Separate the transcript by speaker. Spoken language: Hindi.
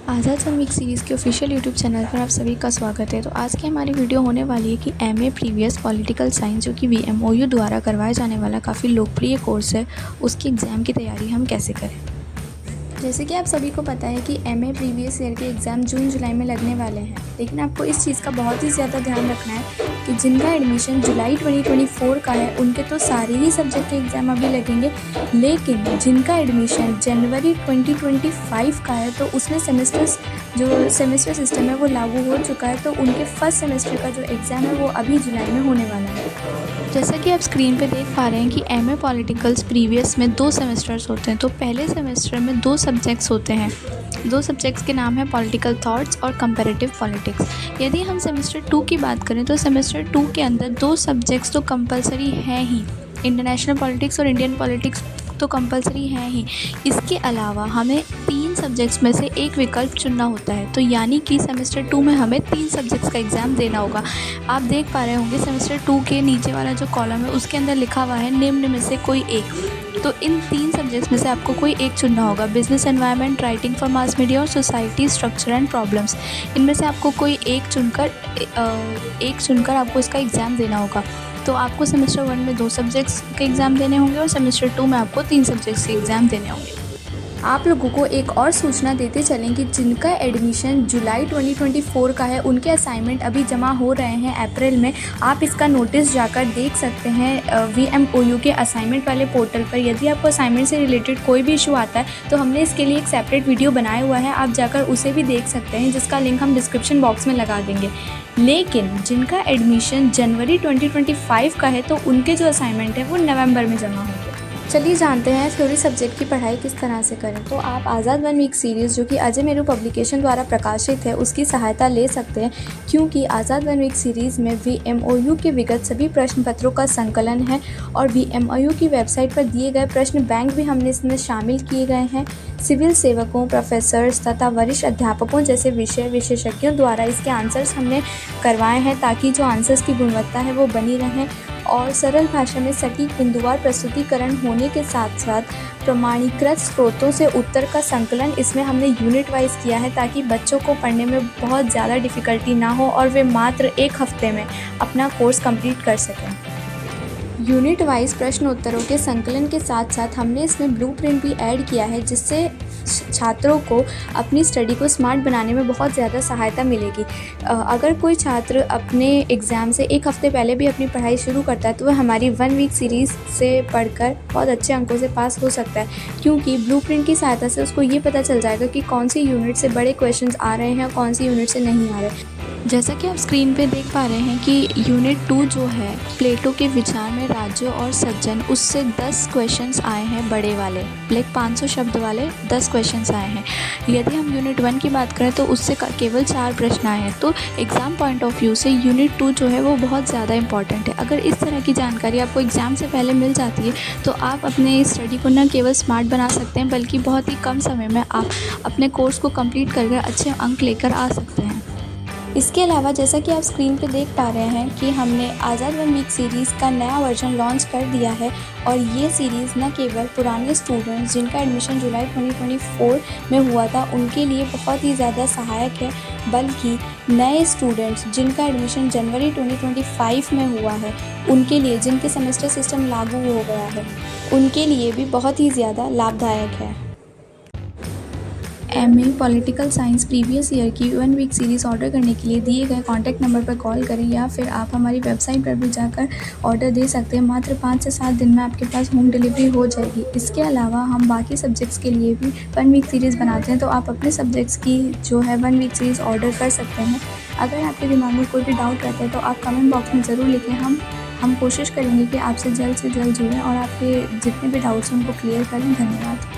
Speaker 1: आज़ाद वन वीक सीरीज़ के ऑफिशियल यूट्यूब चैनल पर आप सभी का स्वागत है। तो आज की हमारी वीडियो होने वाली है कि एमए प्रीवियस पॉलिटिकल साइंस जो कि वीएमओयू द्वारा करवाया जाने वाला काफ़ी लोकप्रिय कोर्स है, उसकी एग्ज़ाम की तैयारी हम कैसे करें। जैसे कि आप सभी को पता है कि एमए प्रीवियस ईयर के एग्ज़ाम जून जुलाई में लगने वाले हैं, लेकिन आपको इस चीज़ का बहुत ही ज़्यादा ध्यान रखना है कि जिनका एडमिशन जुलाई 2024 का है उनके तो सारे ही सब्जेक्ट के एग्ज़ाम अभी लगेंगे, लेकिन जिनका एडमिशन जनवरी 2025 का है तो उसमें सेमेस्टर सिस्टम है वो लागू हो चुका है, तो उनके फर्स्ट सेमेस्टर का जो एग्ज़ाम है वो अभी जुलाई में होने वाला है। जैसा कि आप स्क्रीन पे देख पा रहे हैं कि एमए पॉलिटिकल्स प्रीवियस में 2 सेमेस्टर्स होते हैं। तो पहले सेमेस्टर में 2 सब्जेक्ट्स होते हैं। 2 सब्जेक्ट्स के नाम है पॉलिटिकल थॉट्स और कंपैरेटिव पॉलिटिक्स। यदि हम सेमेस्टर 2 की बात करें तो सेमेस्टर 2 के अंदर 2 सब्जेक्ट्स तो कंपलसरी हैं ही, इंटरनेशनल पॉलिटिक्स और इंडियन पॉलिटिक्स तो कंपलसरी है ही। इसके अलावा हमें 3 सब्जेक्ट्स में से एक विकल्प चुनना होता है, तो यानी कि सेमेस्टर 2 में हमें 3 सब्जेक्ट्स का एग्ज़ाम देना होगा। आप देख पा रहे होंगे सेमेस्टर 2 के नीचे वाला जो कॉलम है उसके अंदर लिखा हुआ है निम्न में से कोई एक। तो इन 3 सब्जेक्ट्स में से आपको कोई एक चुनना होगा, business environment, writing for mass media और सोसाइटी स्ट्रक्चर एंड प्रॉब्लम्स। इनमें से आपको कोई एक चुनकर आपको इसका एग्ज़ाम देना होगा। तो आपको सेमेस्टर 1 में 2 सब्जेक्ट्स के एग्ज़ाम देने होंगे और सेमेस्टर 2 में आपको 3 सब्जेक्ट्स के एग्ज़ाम देने होंगे। आप लोगों को एक और सूचना देते चलें कि जिनका एडमिशन जुलाई 2024 का है उनके असाइनमेंट अभी जमा हो रहे हैं अप्रैल में। आप इसका नोटिस जाकर देख सकते हैं वीएमओयू के असाइनमेंट वाले पोर्टल पर। यदि आपको असाइनमेंट से रिलेटेड कोई भी इशू आता है तो हमने इसके लिए एक सेपरेट वीडियो बनाया हुआ है, आप जाकर उसे भी देख सकते हैं, जिसका लिंक हम डिस्क्रिप्शन बॉक्स में लगा देंगे। लेकिन जिनका एडमिशन जनवरी 2025 का है तो उनके जो असाइनमेंट है वो नवंबर में जमा होंगे। चलिए जानते हैं थ्योरी सब्जेक्ट की पढ़ाई किस तरह से करें। तो आप आज़ाद वन वीक सीरीज़ जो कि अजय मेरू पब्लिकेशन द्वारा प्रकाशित है उसकी सहायता ले सकते हैं, क्योंकि आज़ाद वन वीक सीरीज़ में वीएमओयू के विगत सभी प्रश्न पत्रों का संकलन है और वीएमओयू की वेबसाइट पर दिए गए प्रश्न बैंक भी हमने इसमें शामिल किए गए हैं। सिविल सेवकों, प्रोफेसर्स तथा वरिष्ठ अध्यापकों जैसे विषय विशेषज्ञों द्वारा इसके आंसर्स हमने करवाए हैं, ताकि जो आंसर्स की गुणवत्ता है वो बनी रहें और सरल भाषा में सटीक बिंदुवार प्रस्तुतिकरण होने के साथ साथ प्रमाणीकृत स्रोतों से उत्तर का संकलन इसमें हमने यूनिट वाइज किया है, ताकि बच्चों को पढ़ने में बहुत ज़्यादा डिफ़िकल्टी ना हो और वे मात्र 1 हफ्ते में अपना कोर्स कंप्लीट कर सकें। यूनिट वाइज प्रश्न उत्तरों के संकलन के साथ साथ हमने इसमें ब्लूप्रिंट भी ऐड किया है, जिससे छात्रों को अपनी स्टडी को स्मार्ट बनाने में बहुत ज़्यादा सहायता मिलेगी। अगर कोई छात्र अपने एग्ज़ाम से 1 हफ्ते पहले भी अपनी पढ़ाई शुरू करता है तो वह हमारी 1 वीक सीरीज़ से पढ़कर बहुत अच्छे अंकों से पास हो सकता है, क्योंकि ब्लूप्रिंट की सहायता से उसको ये पता चल जाएगा कि कौन सी यूनिट से बड़े क्वेश्चंस आ रहे हैं और कौन सी यूनिट से नहीं आ रहे। जैसा कि आप स्क्रीन पे देख पा रहे हैं कि यूनिट 2 जो है प्लेटो के विचार में राज्य और सज्जन, उससे 10 क्वेश्चंस आए हैं बड़े वाले, लाइक 500 शब्द वाले 10 क्वेश्चंस आए हैं। यदि हम यूनिट 1 की बात करें तो उससे केवल 4 प्रश्न आए हैं। तो एग्ज़ाम पॉइंट ऑफ व्यू से यूनिट 2 जो है वो बहुत ज़्यादा इंपॉर्टेंट है। अगर इस तरह की जानकारी आपको एग्ज़ाम से पहले मिल जाती है तो आप अपने स्टडी को न केवल स्मार्ट बना सकते हैं, बल्कि बहुत ही कम समय में आप अपने कोर्स को कंप्लीट करके अच्छे अंक लेकर आ सकते हैं। इसके अलावा जैसा कि आप स्क्रीन पे देख पा रहे हैं कि हमने आज़ाद वन वीक सीरीज़ का नया वर्जन लॉन्च कर दिया है, और ये सीरीज़ न केवल पुराने स्टूडेंट्स जिनका एडमिशन जुलाई 2024 में हुआ था उनके लिए बहुत ही ज़्यादा सहायक है, बल्कि नए स्टूडेंट्स जिनका एडमिशन जनवरी 2025 में हुआ है उनके लिए, जिनके सेमेस्टर सिस्टम लागू हो गया है, उनके लिए भी बहुत ही ज़्यादा लाभदायक है। MA political science previous year की 1 वीक सीरीज़ ऑर्डर करने के लिए दिए गए कॉन्टैक्ट नंबर पर कॉल करें, या फिर आप हमारी वेबसाइट पर भी जाकर ऑर्डर दे सकते हैं। मात्र 5 से 7 दिन में आपके पास होम डिलीवरी हो जाएगी। इसके अलावा हम बाकी सब्जेक्ट्स के लिए भी 1 वीक सीरीज़ बनाते हैं, तो आप अपने सब्जेक्ट्स की जो है 1 वीक सीरीज़ ऑर्डर कर सकते हैं। अगर आपके दिमाग में कोई भी डाउट रहता है तो आप कमेंट बॉक्स में ज़रूर लिखें। हम कोशिश करेंगे कि आपसे जल्द से जल्द जुड़ें और आपके जितने भी डाउट्स हैं उनको क्लियर करें। धन्यवाद।